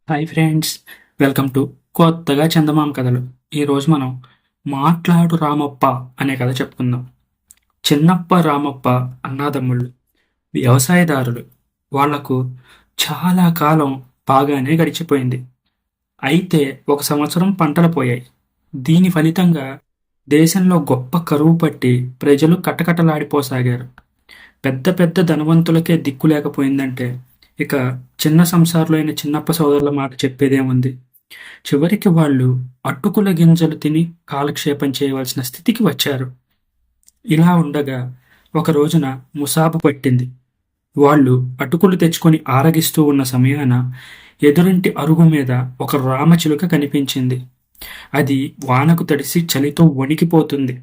Hi friends, welcome to కొత్తగా చందమామ కథలు. ఈరోజు మనం మాట్లాడు రామప్ప అనే కథ చెప్పుకుందాం. చిన్నప్ప రామప్ప అన్నాదమ్ముళ్ళు వ్యవసాయదారులు. వాళ్లకు చాలా కాలం బాగానే గడిచిపోయింది. అయితే ఒక సంవత్సరం పంటలు పోయాయి. దీని ఫలితంగా దేశంలో గొప్ప కరువు పట్టి ప్రజలు కటకటలాడిపోసాగారు. పెద్ద పెద్ద ధనవంతులకే దిక్కు లేకపోయిందంటే ఇక చిన్న సంసారులైన చిన్నప్ప సోదరుల మాట చెప్పేదేముంది. చివరికి వాళ్ళు అటుకుల గింజలు తిని కాలక్షేపం చేయవలసిన స్థితికి వచ్చారు. ఇలా ఉండగా ఒక రోజున ముసాబు పట్టింది. వాళ్ళు అటుకులు తెచ్చుకొని ఆరగిస్తూ ఉన్న సమయాన ఎదురింటి అరుగు మీద ఒక రామచిలుక కనిపించింది. అది వానకు తడిసి చలితో వణికిపోతుంది.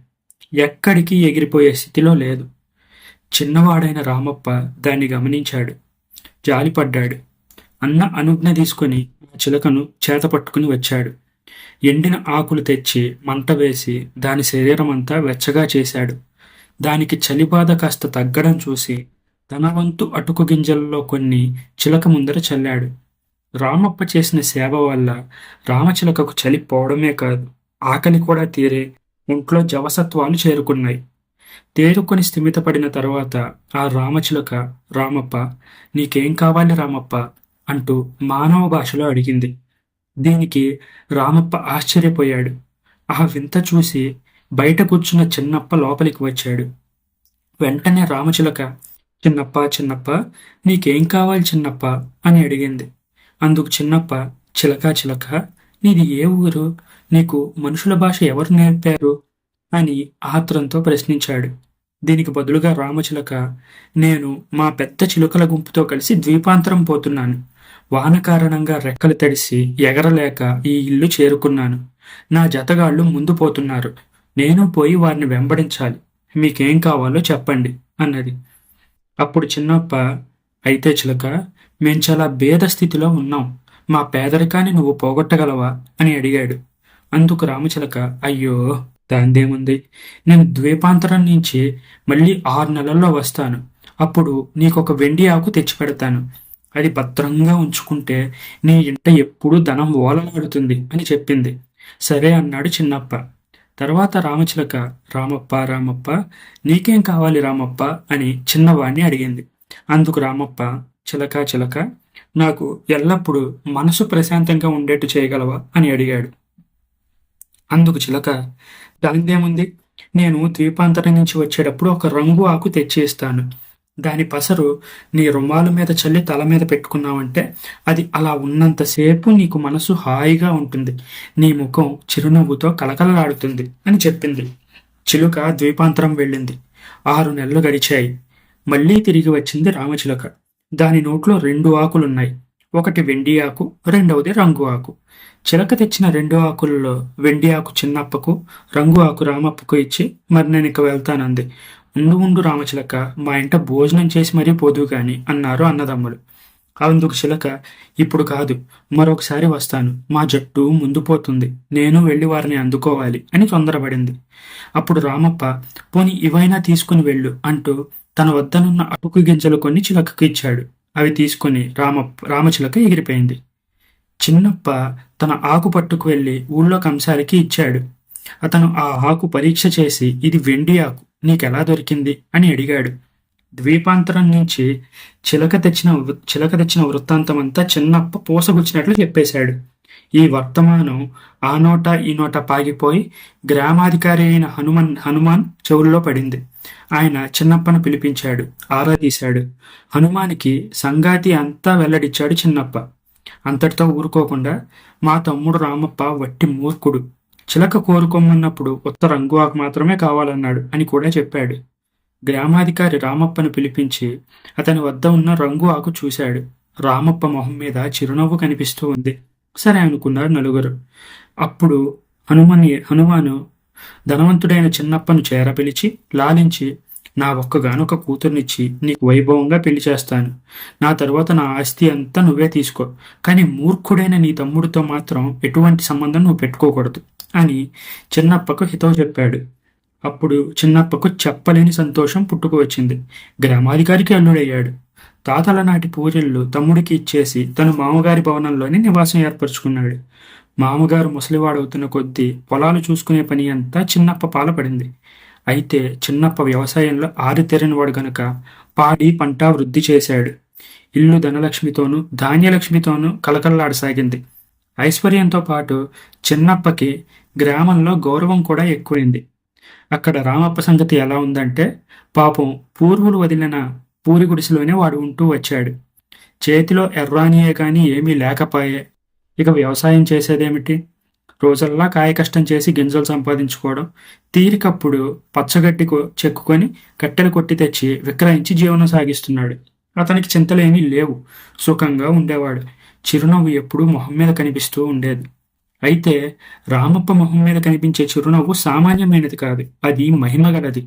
ఎక్కడికి ఎగిరిపోయే స్థితిలో లేదు. చిన్నవాడైన రామప్ప దాన్ని గమనించాడు. జాలిపడ్డాడు. అన్న అనుజ్ఞ తీసుకుని ఆ చిలకను చేతపట్టుకుని వచ్చాడు. ఎండిన ఆకులు తెచ్చి మంట వేసి దాని శరీరమంతా వెచ్చగా చేశాడు. దానికి చలిబాధ కాస్త తగ్గడం చూసి తన వంతు అటుకు గింజల్లో కొన్ని చిలక ముందర చల్లాడు. రామప్ప చేసిన సేవ వల్ల రామచిలకకు చలి పోవడమే కాదు, ఆకలి కూడా తీరే ఒంట్లో జవసత్వాలు చేరుకున్నాయి. తేరుకొని స్థిమితపడిన తరువాత ఆ రామచిలుక, రామప్ప, నీకేం కావాలి రామప్ప అంటూ మానవ భాషలో అడిగింది. దీనికి రామప్ప ఆశ్చర్యపోయాడు. ఆ వింత చూసి బయట కూర్చున్న చిన్నప్ప లోపలికి వచ్చాడు. వెంటనే రామచిలుక, చిన్నప్ప చిన్నప్ప, నీకేం కావాలి చిన్నప్ప అని అడిగింది. అందుకు చిన్నప్ప, చిలక చిలక, నీది ఏ ఊరు? నీకు మనుషుల భాష ఎవరు నేర్పారు అని ఆత్రంతో ప్రశ్నించాడు. దీనికి బదులుగా రామచిలక, నేను మా పెద్ద చిలుకల గుంపుతో కలిసి ద్వీపాంతరం పోతున్నాను. వాన కారణంగా రెక్కలు తడిసి ఎగరలేక ఈ ఇల్లు చేరుకున్నాను. నా జతగాళ్ళు ముందు పోతున్నారు. నేను పోయి వారిని వెంబడించాలి. మీకేం కావాలో చెప్పండి అన్నది. అప్పుడు చిన్నప్ప, అయితే చిలక, మేం చాలా భేద స్థితిలో ఉన్నాం. మా పేదరికాన్ని నువ్వు పోగొట్టగలవా అని అడిగాడు. అందుకు రామచిలక, అయ్యో దాందేముంది, నేను ద్వీపాంతరం నుంచి మళ్ళీ 6 నెలల్లో వస్తాను. అప్పుడు నీకొక వెండి ఆకు తెచ్చిపెడతాను. అది భద్రంగా ఉంచుకుంటే నీ ఇంట ఎప్పుడూ ధనం ఓలలాడుతుంది అని చెప్పింది. సరే అన్నాడు చిన్నప్ప. తర్వాత రామచిలక, రామప్ప రామప్ప, నీకేం కావాలి రామప్ప అని చిన్నవాణ్ణి అడిగింది. అందుకు రామప్ప, చిలక చిలక, నాకు ఎల్లప్పుడూ మనసు ప్రశాంతంగా ఉండేట్టు చేయగలవా అని అడిగాడు. అందుకు చిలక, దానిదేముంది, నేను ద్వీపాంతరం నుంచి వచ్చేటప్పుడు ఒక రంగు ఆకు తెచ్చి ఇస్తాను. దాని పసరు నీ రుమాలు మీద చల్లి తల మీద పెట్టుకున్నావంటే అది అలా ఉన్నంతసేపు నీకు మనసు హాయిగా ఉంటుంది. నీ ముఖం చిరునవ్వుతో కలకలలాడుతుంది అని చెప్పింది. చిలుక ద్వీపాంతరం వెళ్ళింది. 6 నెలలు గడిచాయి. మళ్ళీ తిరిగి వచ్చింది రామచిలుక. దాని నోట్లో 2 ఆకులున్నాయి. ఒకటి వెండి ఆకు, రెండవది రంగు ఆకు. చిలక తెచ్చిన 2 ఆకులలో వెండి ఆకు చిన్నప్పకు, రంగు ఆకు రామప్పకు ఇచ్చి, మరి నేను ఇక వెళ్తానంది. ఉండు ఉండు రామచిలక, మా ఇంట భోజనం చేసి మరీ పోదు గాని అన్నారు అన్నదమ్ములు. అందుకు చిలక, ఇప్పుడు కాదు, మరొకసారి వస్తాను. మా జట్టు ముందు పోతుంది. నేను వెళ్ళి వారిని అందుకోవాలి అని తొందరపడింది. అప్పుడు రామప్ప, పోని ఇవైనా తీసుకుని వెళ్ళు అంటూ తన వద్దనున్న అటుకు గింజలు కొన్ని చిలకకు ఇచ్చాడు. అవి తీసుకుని రామచిలక ఎగిరిపోయింది. చిన్నప్ప తన ఆకు పట్టుకు వెళ్ళి ఊళ్ళో కంసాలికి ఇచ్చాడు. అతను ఆ ఆకు పరీక్ష చేసి, ఇది వెండి ఆకు, నీకెలా దొరికింది అని అడిగాడు. ద్వీపాంతరం నుంచి చిలక తెచ్చిన వృత్తాంతమంతా చిన్నప్ప పూసగుచ్చినట్లు చెప్పేశాడు. ఈ వర్తమానం ఆ నోట ఈ నోట పాగిపోయి గ్రామాధికారి అయిన హనుమాన్ చెవుల్లో పడింది. ఆయన చిన్నప్పను పిలిపించాడు, ఆరా తీశాడు. హనుమానికి సంగాతి అంతా వెల్లడిచ్చాడు చిన్నప్ప. అంతటితో ఊరుకోకుండా, మా తమ్ముడు రామప్ప వట్టి మూర్ఖుడు. చిలక కోరుకోమన్నప్పుడు ఉత్త రంగు ఆకు మాత్రమే కావాలన్నాడు అని కూడా చెప్పాడు. గ్రామాధికారి రామప్పను పిలిపించి అతని వద్ద ఉన్న రంగు ఆకు చూశాడు. రామప్ప మొహం మీద చిరునవ్వు కనిపిస్తూ ఉంది. సరే అనుకున్నారు నలుగురు. అప్పుడు హనుమాను ధనవంతుడైన చిన్నప్పను చేరపిలిచి లాలించి, నా ఒక్కగానొక కూతుర్నిచ్చి నీకు వైభవంగా పెళ్లి చేస్తాను. నా తరువాత నా ఆస్తి అంతా నువ్వే తీసుకో. కానీ మూర్ఖుడైన నీ తమ్ముడితో మాత్రం ఎటువంటి సంబంధం నువ్వు పెట్టుకోకూడదు అని చిన్నప్పకు హితవు చెప్పాడు. అప్పుడు చిన్నప్పకు చెప్పలేని సంతోషం పుట్టుకు వచ్చింది. గ్రామాధికారికి అల్లుడయ్యాడు. తాతల నాటి పూరిళ్ళు తమ్ముడికి ఇచ్చేసి తను మామగారి భవనంలోనే నివాసం ఏర్పరచుకున్నాడు. మామగారు ముసలివాడవుతున్న కొద్దీ పొలాలు చూసుకునే పని అంతా చిన్నప్ప పాలపడింది. అయితే చిన్నప్ప వ్యవసాయంలో ఆరితేరినవాడు గనుక పాడి పంట వృద్ధి చేశాడు. ఇల్లు ధనలక్ష్మితోనూ ధాన్యలక్ష్మితోనూ కలకల్లాడసాగింది. ఐశ్వర్యంతో పాటు చిన్నప్పకి గ్రామంలో గౌరవం కూడా ఎక్కువైంది. అక్కడ రామప్ప సంగతి ఎలా ఉందంటే, పాపం పూర్వులు వదిలిన పూరి గుడిసెలోనే వాడు ఉంటూ వచ్చాడు. చేతిలో ఎర్రానియే కానీ ఏమీ లేకపాయే. ఇక వ్యవసాయం చేసేదేమిటి? రోజల్లా కాయ కష్టం చేసి గింజలు సంపాదించుకోవడం, తీరికప్పుడు పచ్చగడ్డి చెక్కుకొని కట్టెలు కొట్టి తెచ్చి విక్రయించి జీవనం సాగిస్తున్నాడు. అతనికి చింతలేమీ లేవు. సుఖంగా ఉండేవాడు. చిరునవ్వు ఎప్పుడూ మొహం మీద కనిపిస్తూ ఉండేది. అయితే రామప్ప మొహం మీద కనిపించే చిరునవ్వు సామాన్యమైనది కాదు. అది మహిమగలది.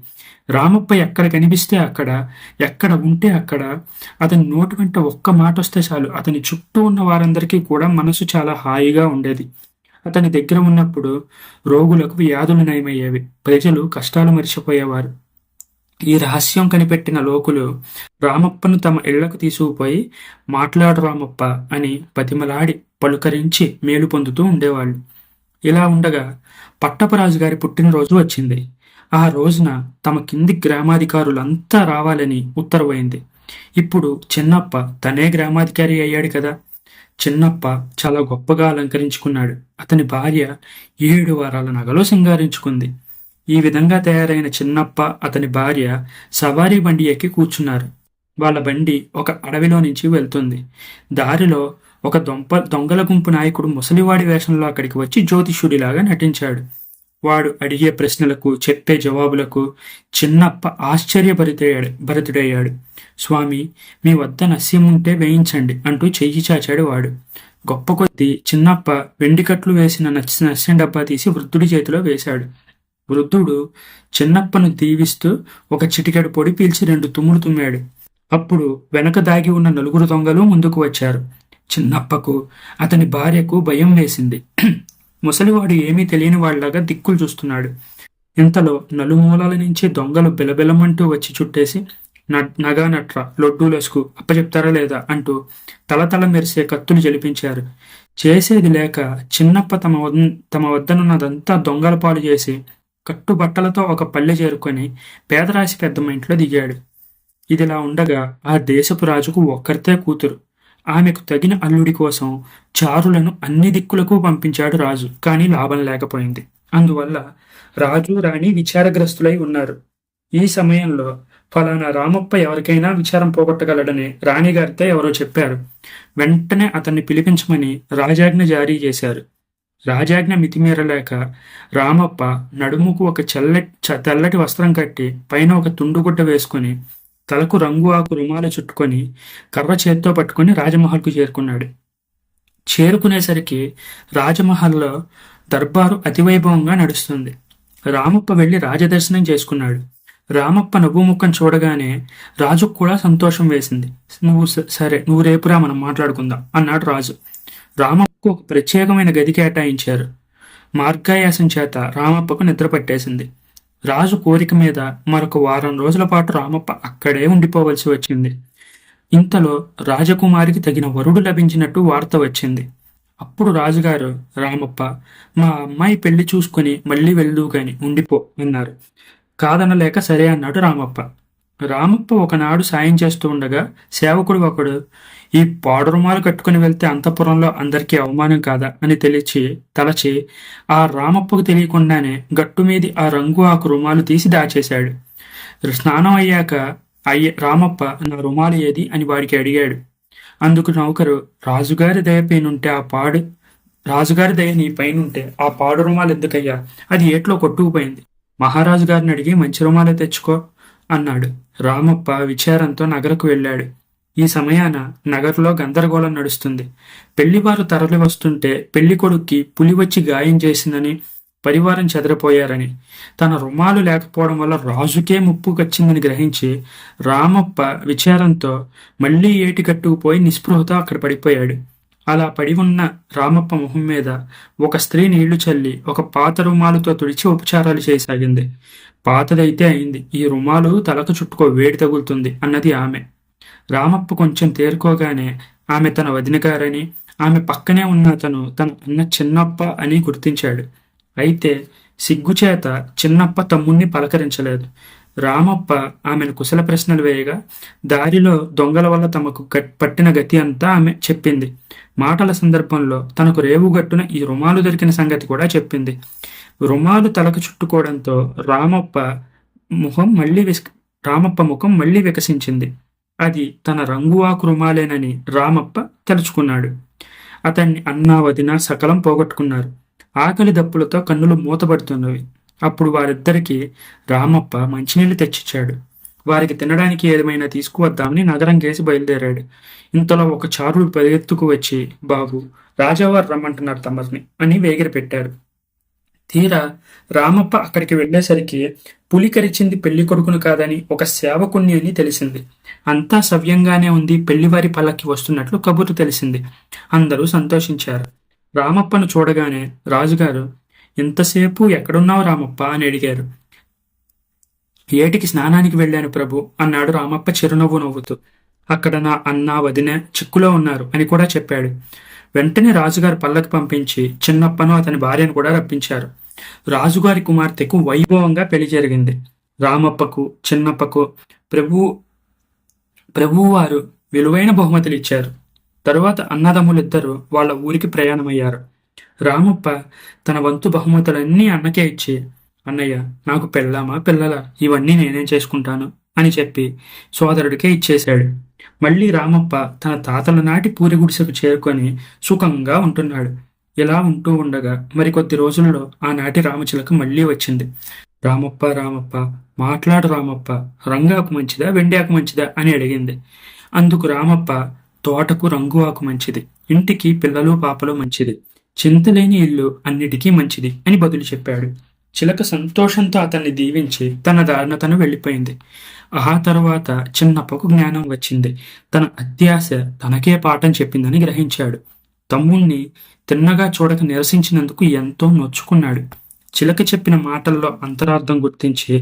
రామప్ప ఎక్కడ కనిపిస్తే అక్కడ, ఎక్కడ ఉంటే అక్కడ అతని నోటి వెంట ఒక్క మాట వస్తే చాలు అతని చుట్టూ ఉన్న వారందరికీ కూడా మనసు చాలా హాయిగా ఉండేది. అతని దగ్గర ఉన్నప్పుడు రోగులకు వ్యాధులు నయమయ్యేవి. ప్రజలు కష్టాలు మరిచిపోయేవారు. ఈ రహస్యం కనిపెట్టిన లోకులు రామప్పను తమ ఇళ్లకు తీసుకుపోయి మాట్లాడు రామప్ప అని బతిమలాడి పలుకరించి మేలు పొందుతూ ఉండేవాళ్ళు. ఇలా ఉండగా పట్టపరాజు గారి పుట్టినరోజు వచ్చింది. ఆ రోజున తమ కింది గ్రామాధికారులంతా రావాలని ఉత్తర్వైంది. ఇప్పుడు చిన్నప్ప తనే గ్రామాధికారి అయ్యాడు కదా. చిన్నప్ప చాలా గొప్పగా అలంకరించుకున్నాడు. అతని భార్య 7 వారాల నగలో సింగారించుకుంది. ఈ విధంగా తయారైన చిన్నప్ప అతని భార్య సవారీ బండి ఎక్కి కూర్చున్నారు. వాళ్ళ బండి ఒక అడవిలో నుంచి వెళ్తుంది. దారిలో ఒక దొంగల గుంపు నాయకుడు ముసలివాడి వేషంలో అక్కడికి వచ్చి జ్యోతిష్యుడిలాగా నటించాడు. వాడు అడిగే ప్రశ్నలకు చెప్పే జవాబులకు చిన్నప్ప భరితుడయ్యాడు. స్వామి, మీ వద్ద నస్యం ఉంటే వేయించండి అంటూ చెయ్యి చాచాడు వాడు. గొప్ప కొద్దీ చిన్నప్ప వెండికట్లు వేసిన నస్యం డబ్బా తీసి వృద్ధుడి చేతిలో వేశాడు. వృద్ధుడు చిన్నప్పను దీవిస్తూ ఒక చిటికెడు పొడి పీల్చి 2 తుమ్ములు తుమ్మాడు. అప్పుడు వెనక దాగి ఉన్న 4 దొంగలు ముందుకు వచ్చారు. చిన్నప్పకు అతని భార్యకు భయం వేసింది. ముసలివాడు ఏమీ తెలియని వాళ్ళలాగా దిక్కులు చూస్తున్నాడు. ఇంతలో నలుమూలల నుంచి దొంగలు బిలబిలమంటూ వచ్చి చుట్టేసి నగా నట్ర లొడ్డూలసుకు అప్పచెప్తారా లేదా అంటూ తలతల మెరిసే కత్తులు జలిపించారు. చేసేది లేక చిన్నప్ప తమ వద్దనున్నదంతా దొంగల పాలు చేసి కట్టుబట్టలతో ఒక పల్లె చేరుకొని పేదరాశి పెద్దమ్మ ఇంట్లో దిగాడు. ఇదిలా ఉండగా ఆ దేశపు రాజుకు ఒక్కరితే కూతురు. ఆమెకు తగిన అల్లుడి కోసం చారులను అన్ని దిక్కులకు పంపించాడు రాజు. కానీ లాభం లేకపోయింది. అందువల్ల రాజు రాణి విచారగ్రస్తులై ఉన్నారు. ఈ సమయంలో ఫలానా రామప్ప ఎవరికైనా విచారం పోగొట్టగలడని రాణిగారితో ఎవరో చెప్పారు. వెంటనే అతన్ని పిలిపించమని రాజాజ్ఞ జారీ చేశారు. రాజాజ్ఞ మితిమీరలేక రామప్ప నడుముకు ఒక తెల్లటి వస్త్రం కట్టి పైన ఒక తుండుగుడ్డ వేసుకుని తలకు రంగు ఆకు రుమాల చుట్టుకొని కర్ర చేత్తో పట్టుకుని రాజమహల్కు చేరుకున్నాడు. చేరుకునేసరికి రాజమహల్లో దర్బారు అతివైభవంగా నడుస్తుంది. రామప్ప వెళ్ళి రాజదర్శనం చేసుకున్నాడు. రామప్ప నవ్వు ముఖం చూడగానే రాజుకు కూడా సంతోషం వేసింది. నువ్వు రేపురా మనం మాట్లాడుకుందాం అన్నాడు రాజు. రామప్పకు ఒక ప్రత్యేకమైన గది కేటాయించారు. మార్గాయాసం చేత రామప్పకు నిద్ర పట్టేసింది. రాజు కోరిక మీద మరొక వారం రోజుల పాటు రామప్ప అక్కడే ఉండిపోవలసి వచ్చింది. ఇంతలో రాజకుమారికి తగిన వరుడు లభించినట్టు వార్త వచ్చింది. అప్పుడు రాజుగారు, రామప్ప, మా అమ్మాయి పెళ్లి చూసుకుని మళ్ళీ వెళ్దు గాని ఉండిపో అన్నారు. కాదనలేక సరే అన్నాడు రామప్ప. రామప్ప ఒకనాడు సాయం చేస్తూ ఉండగా సేవకుడు ఒకడు, ఈ పాడురుమాలు కట్టుకుని వెళ్తే అంతఃపురంలో అందరికీ అవమానం కాదా అని తలచి ఆ రామప్పకు తెలియకుండానే గట్టు మీది ఆ రంగు ఆకు రుమాలు తీసి దాచేశాడు. స్నానం అయ్యాక రామప్ప నా రుమాలు ఏది అని వాడికి అడిగాడు. అందుకు నౌకరు, రాజుగారి దయ నీ పైనుంటే ఆ పాడు రుమాలు ఎందుకయ్యా, అది ఏట్లో కొట్టుకుపోయింది. మహారాజు గారిని అడిగి మంచి రుమాలే తెచ్చుకో అన్నాడు. రామప్ప విచారంతో నగరకు వెళ్ళాడు. ఈ సమయాన నగరులో గందరగోళం నడుస్తుంది. పెళ్లివారు తరలి వస్తుంటే పెళ్లి కొడుక్కి పులి వచ్చి గాయం చేసిందని పరివారం చెదరిపోయారని, తన రుమాలు లేకపోవడం వల్ల రాజుకే ముప్పు వచ్చిందని గ్రహించి రామప్ప విచారంతో మళ్లీ ఏటి కట్టుకుపోయి నిస్పృహతో అక్కడ పడిపోయాడు. అలా పడి ఉన్న రామప్ప మొహం మీద ఒక స్త్రీ నీళ్లు చల్లి ఒక పాత రుమాలుతో తుడిచి ఉపచారాలు చేయసాగింది. పాతదైతే అయింది, ఈ రుమాలు తలకు చుట్టుకో, వేడి తగులుతుంది అన్నది ఆమె. రామప్ప కొంచెం తేరుకోగానే ఆమె తన వదిన గారని, ఆమె పక్కనే ఉన్న అతను తన అన్న చిన్నప్ప అని గుర్తించాడు. అయితే సిగ్గుచేత చిన్నప్ప తమ్ముణ్ణి పలకరించలేదు. రామప్ప ఆమెను కుశల ప్రశ్నలు వేయగా దారిలో దొంగల వల్ల తమకు పట్టిన గతి అంతా ఆమె చెప్పింది. మాటల సందర్భంలో తనకు రేవుగట్టున ఈ రుమాలు దొరికిన సంగతి కూడా చెప్పింది. రుమాలు తలకు చుట్టుకోవడంతో రామప్ప ముఖం మళ్ళీ వికసించింది. అది తన రంగువాకు రుమాలేనని రామప్ప తలుచుకున్నాడు. అతన్ని అన్నా వదిన సకలం పోగొట్టుకున్నారు. ఆకలి దప్పులతో కన్నులు మూతపడుతున్నవి. అప్పుడు వారిద్దరికీ రామప్ప మంచినీళ్లు తెచ్చిచ్చాడు. వారికి తినడానికి ఏమైనా తీసుకువద్దామని నగరం కేసి బయలుదేరాడు. ఇంతలో ఒక చారుడు పరిగెత్తుకు వచ్చి, బాబు, రాజావారు రమ్మంటున్నారు తమర్ని అని వేగిరి పెట్టారు. తీరా రామప్ప అక్కడికి వెళ్లేసరికి పులి కరిచింది పెళ్లి కొడుకును కాదని ఒక సేవకుణ్ణి అని తెలిసింది. అంతా సవ్యంగానే ఉంది, పెళ్లివారి పల్లకి వస్తున్నట్లు కబురు తెలిసింది. అందరూ సంతోషించారు. రామప్పను చూడగానే రాజుగారు, ఇంతసేపు ఎక్కడున్నావు రామప్ప అని అడిగారు. ఏటికి స్నానానికి వెళ్ళాను ప్రభు అన్నాడు రామప్ప చిరునవ్వు నవ్వుతూ. అక్కడ నా అన్న వదిన చిక్కులో ఉన్నారు అని కూడా చెప్పాడు. వెంటనే రాజుగారు పల్లకి పంపించి చిన్నప్పను అతని భార్యను కూడా రప్పించారు. రాజుగారి కుమార్తెకు వైభవంగా పెళ్లి జరిగింది. రామప్పకు చిన్నప్పకు ప్రభువు వారు విలువైన బహుమతులు ఇచ్చారు. తరువాత అన్నదమ్ములిద్దరూ వాళ్ళ ఊరికి ప్రయాణమయ్యారు. రామప్ప తన వంతు బహుమతులన్నీ అన్నకే ఇచ్చి, అన్నయ్య, నాకు పెళ్ళామా పిల్లలా, ఇవన్నీ నేనేం చేసుకుంటాను అని చెప్పి సోదరుడికే ఇచ్చేశాడు. మళ్ళీ రామప్ప తన తాతల నాటి పూరి గుడిసెకు చేరుకొని సుఖంగా ఉంటున్నాడు. ఇలా ఉంటూ ఉండగా మరికొద్ది రోజులలో ఆనాటి రామచిలక మళ్ళీ వచ్చింది. రామప్ప రామప్ప, మాట్లాడు రామప్ప, రంగాకు మంచిదా వెండి ఆకు మంచిదా అని అడిగింది. అందుకు రామప్ప, తోటకు రంగు ఆకు మంచిది, ఇంటికి పిల్లలు పాపలు మంచిది, చింతలేని ఇల్లు అన్నిటికీ మంచిది అని బదులు చెప్పాడు. చిలక సంతోషంతో అతన్ని దీవించి తన దారిన తను వెళ్ళిపోయింది. ఆ తరువాత చిన్నప్పకు జ్ఞానం వచ్చింది. తన అత్యాశ తనకే పాఠం చెప్పిందని గ్రహించాడు. తమ్ముణ్ణి తిన్నగా చూడక నిరసించినందుకు ఎంతో నొచ్చుకున్నాడు. చిలక చెప్పిన మాటల్లో అంతరార్థం గుర్తించి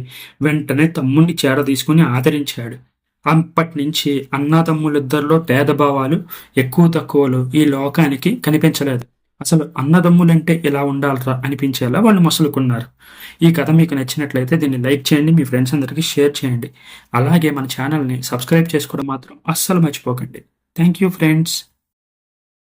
వెంటనే తమ్ముణ్ణి చేరదీసుకుని ఆదరించాడు. అప్పటినుంచి అన్నదమ్ములిద్దరిలో భేదభావాలు, ఎక్కువ తక్కువలు ఈ లోకానికి కనిపించలేదు. అసలు అన్నదమ్ములంటే ఇలా ఉండాలరా అనిపించేలా వాళ్ళు మసులుకున్నారు. ఈ కథ మీకు నచ్చినట్లయితే దీన్ని లైక్ చేయండి, మీ ఫ్రెండ్స్ అందరికీ షేర్ చేయండి. అలాగే మన ఛానల్ని సబ్స్క్రైబ్ చేసుకోవడం మాత్రం అస్సలు మర్చిపోకండి. Thank you friends.